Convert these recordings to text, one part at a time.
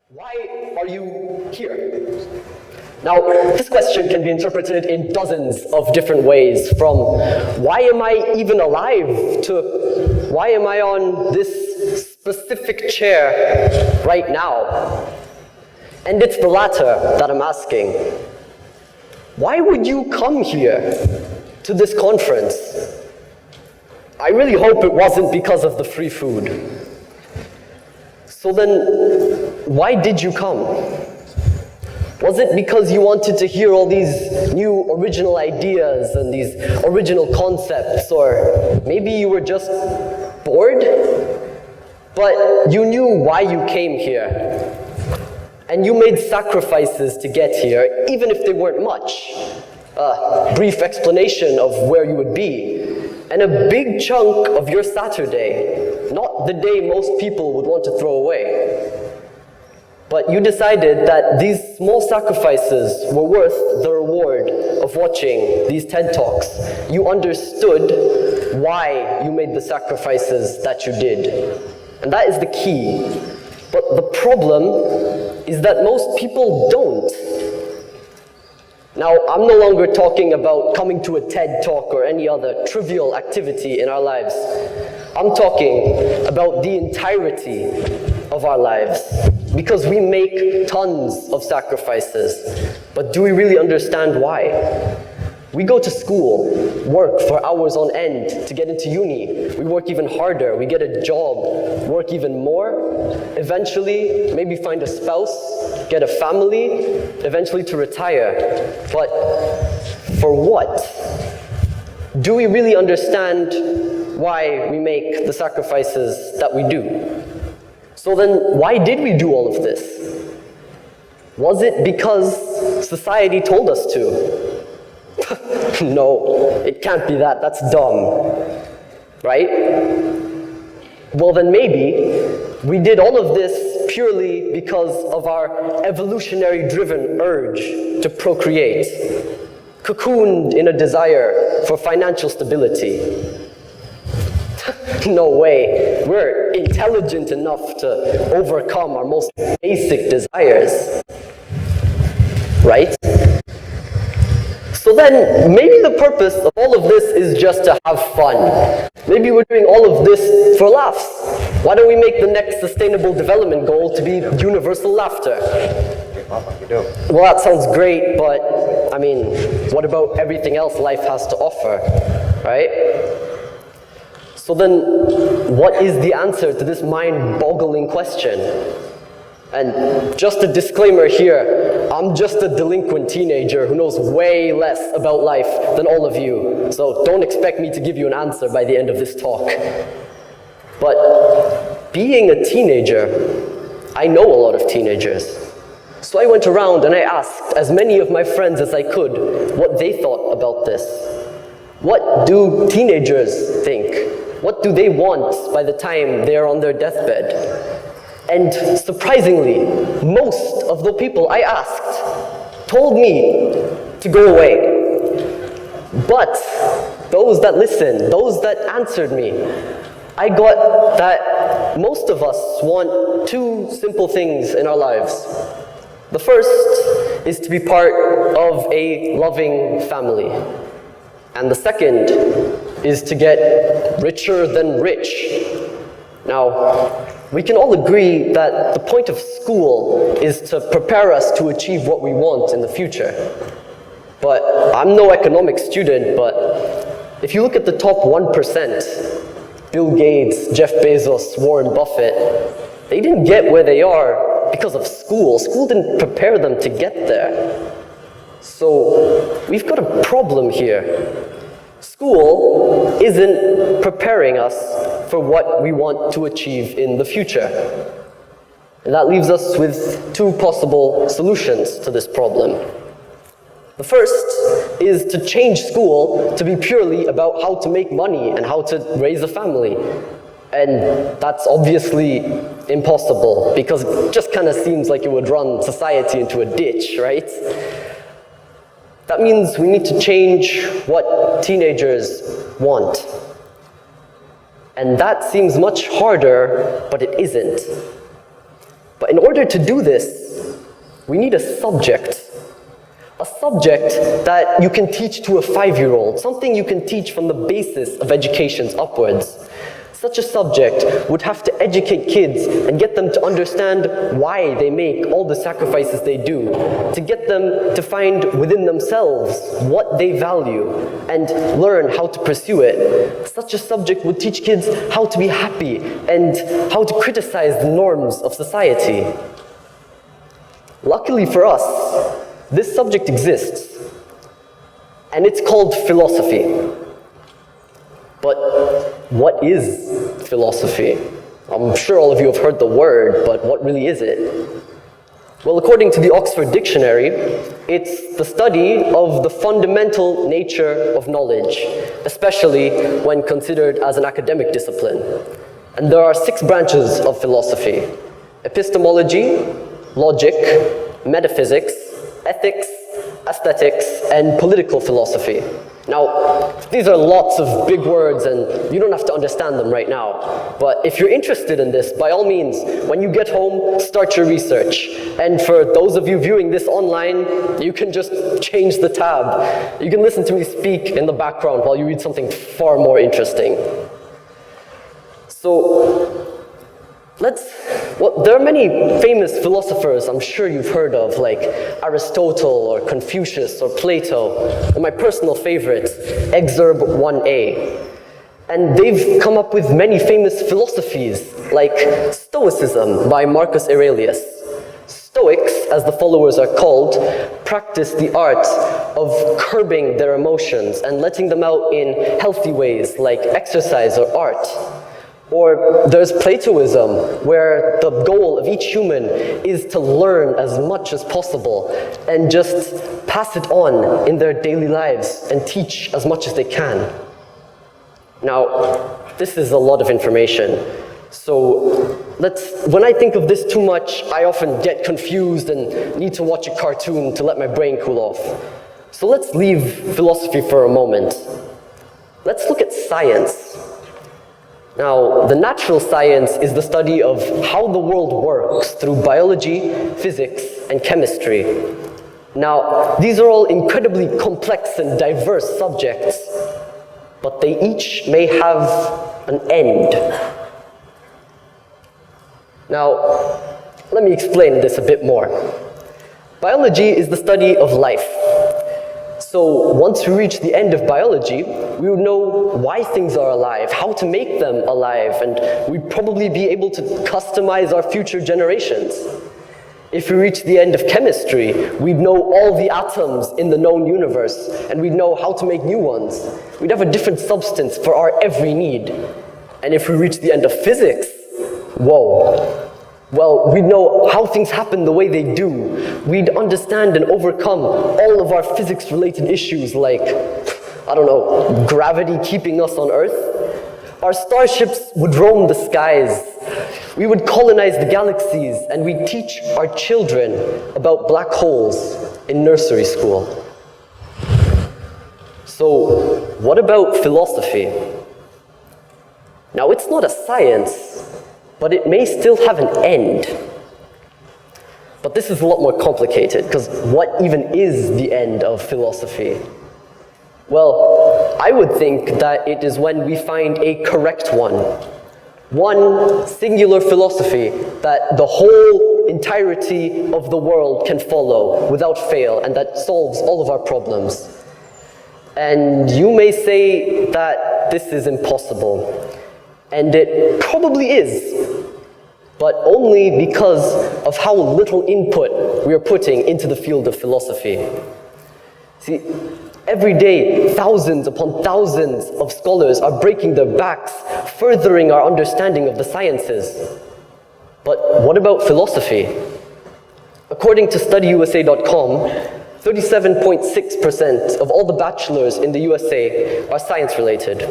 Why are you here? Now, this question can be interpreted in dozens of different ways, from why am I even alive to why am I on this specific chair right now? And it's the latter that I'm asking. Why would you come here to this conference? I really hope it wasn't because of the free food. So then, why did you come? Was it because you wanted to hear all these new original ideas and these original concepts, or maybe you were just bored? But you knew why you came here, and you made sacrifices to get here, even if they weren't much. A brief explanation of where you would be, and a big chunk of your Saturday, not the day most people would want to throw away. But you decided that these small sacrifices were worth the reward of watching these TED Talks. You understood why you made the sacrifices that you did. And that is the key. But the problem is that most people don't. Now, I'm no longer talking about coming to a TED Talk or any other trivial activity in our lives. I'm talking about the entirety of our lives. Because we make tons of sacrifices. But do we really understand why? We go to school, work for hours on end to get into uni. We work even harder, we get a job, work even more. Eventually, maybe find a spouse, get a family, eventually to retire. But for what? Do we really understand why we make the sacrifices that we do? So then, why did we do all of this? Was it because society told us to? No, it can't be that. That's dumb. Right? Well, then maybe we did all of this purely because of our evolutionary-driven urge to procreate, cocooned in a desire for financial stability. No way. We're intelligent enough to overcome our most basic desires. Right? So then, maybe the purpose of all of this is just to have fun. Maybe we're doing all of this for laughs. Why don't we make the next sustainable development goal to be universal laughter? Well, that sounds great, but I mean, what about everything else life has to offer, right? So then, what is the answer to this mind-boggling question? And just a disclaimer here, I'm just a delinquent teenager who knows way less about life than all of you. So don't expect me to give you an answer by the end of this talk. But being a teenager, I know a lot of teenagers. So I went around and I asked as many of my friends as I could what they thought about this. What do teenagers think? What do they want by the time they're on their deathbed? And surprisingly, most of the people I asked told me to go away. But those that listened, those that answered me, I got that most of us want two simple things in our lives. The first is to be part of a loving family. And the second is to get richer than rich. Now, we can all agree that the point of school is to prepare us to achieve what we want in the future. But I'm no economics student, but if you look at the top 1%, Bill Gates, Jeff Bezos, Warren Buffett, they didn't get where they are because of school. School didn't prepare them to get there. So we've got a problem here. School isn't preparing us for what we want to achieve in the future. And that leaves us with two possible solutions to this problem. The first is to change school to be purely about how to make money and how to raise a family. And that's obviously impossible, because it just kind of seems like it would run society into a ditch, right? That means we need to change what teenagers want. And that seems much harder, but it isn't. But in order to do this, we need a subject. A subject that you can teach to a 5-year-old, something you can teach from the basis of educations upwards. Such a subject would have to educate kids and get them to understand why they make all the sacrifices they do, to get them to find within themselves what they value and learn how to pursue it. Such a subject would teach kids how to be happy and how to criticize the norms of society. Luckily for us, this subject exists, and it's called philosophy. But what is philosophy? I'm sure all of you have heard the word, but what really is it? Well, according to the Oxford Dictionary, it's the study of the fundamental nature of knowledge, especially when considered as an academic discipline. And there are 6 branches of philosophy: epistemology, logic, metaphysics, ethics, aesthetics, and political philosophy. Now, these are lots of big words and you don't have to understand them right now. But if you're interested in this, by all means, when you get home, start your research. And for those of you viewing this online, you can just change the tab. You can listen to me speak in the background while you read something far more interesting. So, there are many famous philosophers I'm sure you've heard of, like Aristotle or Confucius or Plato, or my personal favorite, Exurb 1a. And they've come up with many famous philosophies, like Stoicism by Marcus Aurelius. Stoics, as the followers are called, practice the art of curbing their emotions and letting them out in healthy ways, like exercise or art. Or there's Platoism, where the goal of each human is to learn as much as possible and just pass it on in their daily lives and teach as much as they can. Now, this is a lot of information, so when I think of this too much, I often get confused and need to watch a cartoon to let my brain cool off. So let's leave philosophy for a moment. Let's look at science. Now, the natural science is the study of how the world works through biology, physics, and chemistry. Now, these are all incredibly complex and diverse subjects, but they each may have an end. Now, let me explain this a bit more. Biology is the study of life. So once we reach the end of biology, we would know why things are alive, how to make them alive, and we'd probably be able to customize our future generations. If we reach the end of chemistry, we'd know all the atoms in the known universe, and we'd know how to make new ones. We'd have a different substance for our every need. And if we reach the end of physics, whoa. Well, we'd know how things happen the way they do. We'd understand and overcome all of our physics-related issues like, I don't know, gravity keeping us on Earth. Our starships would roam the skies. We would colonize the galaxies, and we'd teach our children about black holes in nursery school. So, what about philosophy? Now, it's not a science, but it may still have an end. But this is a lot more complicated, because what even is the end of philosophy? Well, I would think that it is when we find a correct one. One singular philosophy that the whole entirety of the world can follow without fail, and that solves all of our problems. And you may say that this is impossible. And it probably is, but only because of how little input we are putting into the field of philosophy. See, every day, thousands upon thousands of scholars are breaking their backs, furthering our understanding of the sciences. But what about philosophy? According to StudyUSA.com, 37.6% of all the bachelors in the USA are science-related.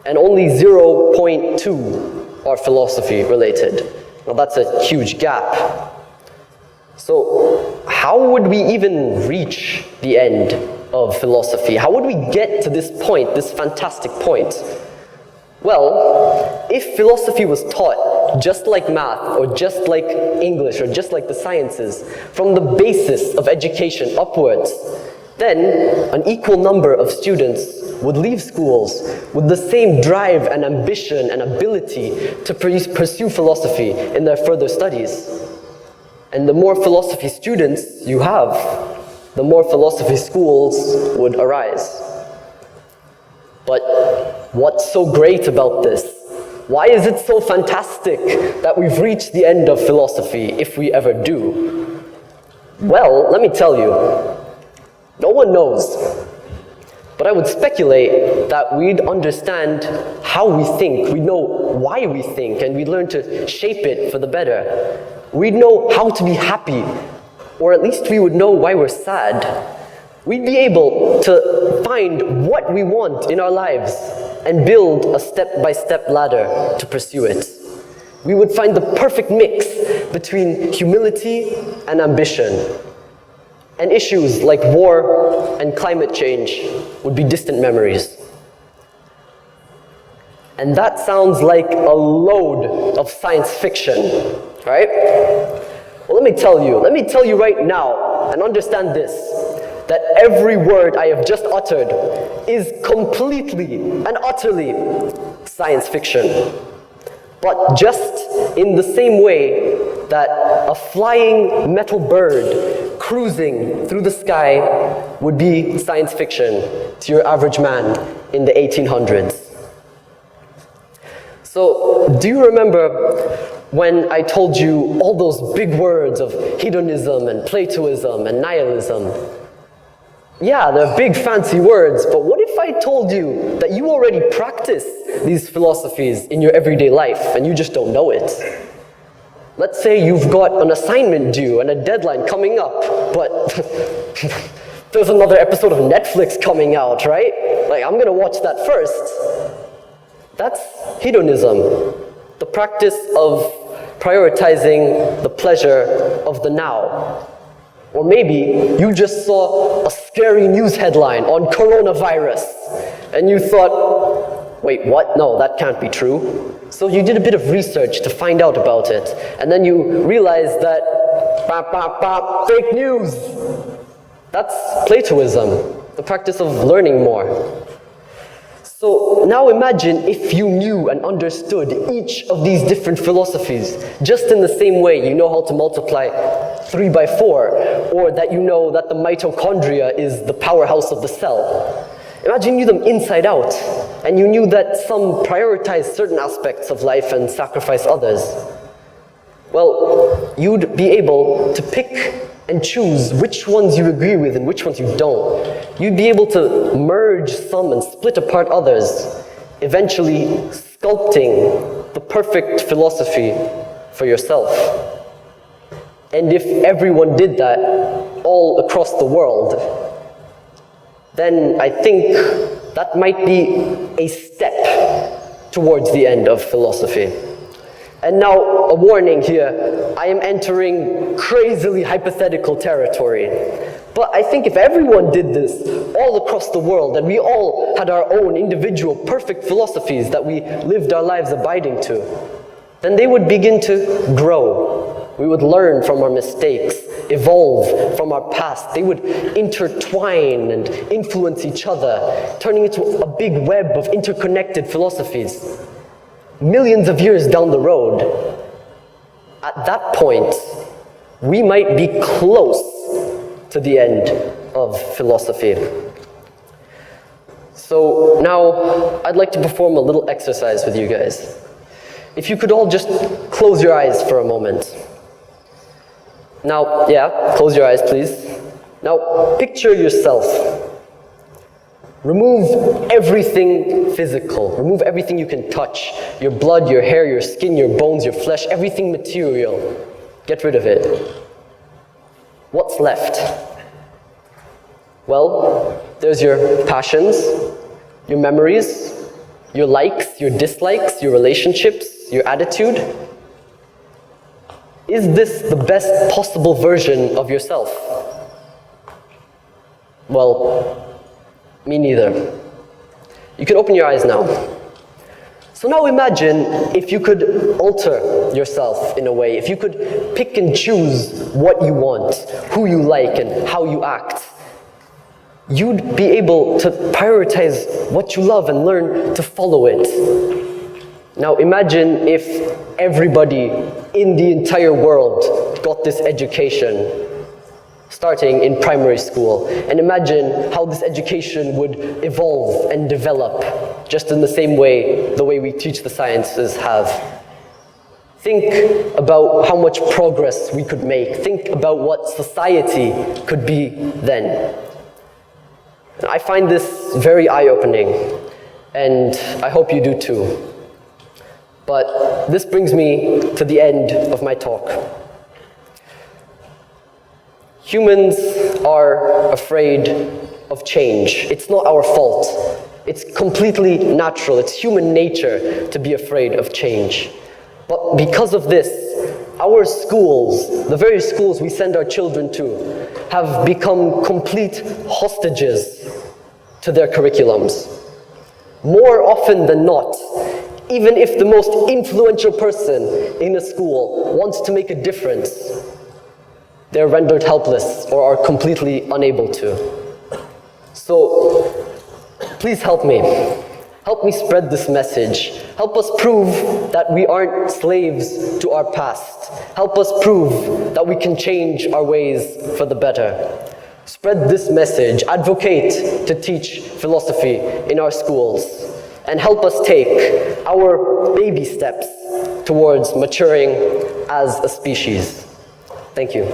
And only 0.2 are philosophy-related. Now that's a huge gap. So how would we even reach the end of philosophy? How would we get to this point, this fantastic point? Well, if philosophy was taught just like math, or just like English, or just like the sciences, from the basis of education upwards, then an equal number of students would leave schools with the same drive and ambition and ability to pursue philosophy in their further studies. And the more philosophy students you have, the more philosophy schools would arise. But what's so great about this? Why is it so fantastic that we've reached the end of philosophy, if we ever do? Well, let me tell you, no one knows. But I would speculate that we'd understand how we think, we'd know why we think, and we'd learn to shape it for the better. We'd know how to be happy, or at least we would know why we're sad. We'd be able to find what we want in our lives and build a step-by-step ladder to pursue it. We would find the perfect mix between humility and ambition. And issues like war and climate change would be distant memories. And that sounds like a load of science fiction, right? Well, let me tell you right now, and understand this, that every word I have just uttered is completely and utterly science fiction. But just in the same way that a flying metal bird cruising through the sky would be science fiction to your average man in the 1800s. So, do you remember when I told you all those big words of hedonism and Platoism and nihilism? Yeah, they're big fancy words, but what if I told you that you already practice these philosophies in your everyday life and you just don't know it? Let's say you've got an assignment due and a deadline coming up, but there's another episode of Netflix coming out, right? Like, I'm gonna watch that first. That's hedonism, the practice of prioritizing the pleasure of the now. Or maybe you just saw a scary news headline on coronavirus, and you thought, wait, what? No, that can't be true. So you did a bit of research to find out about it, and then you realized that, fake news. That's Platoism, the practice of learning more. So now imagine if you knew and understood each of these different philosophies, just in the same way you know how to multiply 3 by 4, or that you know that the mitochondria is the powerhouse of the cell. Imagine you knew them inside out, and you knew that some prioritize certain aspects of life and sacrifice others. Well, you'd be able to pick and choose which ones you agree with and which ones you don't. You'd be able to merge some and split apart others, eventually sculpting the perfect philosophy for yourself. And if everyone did that all across the world, then I think that might be a step towards the end of philosophy. And now, a warning here, I am entering crazily hypothetical territory. But I think if everyone did this all across the world, and we all had our own individual perfect philosophies that we lived our lives abiding to, then they would begin to grow. We would learn from our mistakes, evolve from our past. They would intertwine and influence each other, turning into a big web of interconnected philosophies. Millions of years down the road, at that point, we might be close to the end of philosophy. So now, I'd like to perform a little exercise with you guys. If you could all just close your eyes for a moment. Now, yeah, close your eyes, please. Now, picture yourself. Remove everything physical. Remove everything you can touch. Your blood, your hair, your skin, your bones, your flesh, everything material. Get rid of it. What's left? Well, there's your passions, your memories, your likes, your dislikes, your relationships, your attitude. Is this the best possible version of yourself? Well, me neither. You can open your eyes now. So now imagine if you could alter yourself in a way, if you could pick and choose what you want, who you like, and how you act. You'd be able to prioritize what you love and learn to follow it. Now imagine if everybody in the entire world got this education, starting in primary school, and imagine how this education would evolve and develop, just in the same way the way we teach the sciences have. Think about how much progress we could make. Think about what society could be then. I find this very eye-opening, and I hope you do too. But this brings me to the end of my talk. Humans are afraid of change. It's not our fault. It's completely natural. It's human nature to be afraid of change. But because of this, our schools, the very schools we send our children to, have become complete hostages to their curriculums. More often than not, even if the most influential person in a school wants to make a difference, they're rendered helpless or are completely unable to. So, please help me. Help me spread this message. Help us prove that we aren't slaves to our past. Help us prove that we can change our ways for the better. Spread this message. Advocate to teach philosophy in our schools. And help us take our baby steps towards maturing as a species. Thank you.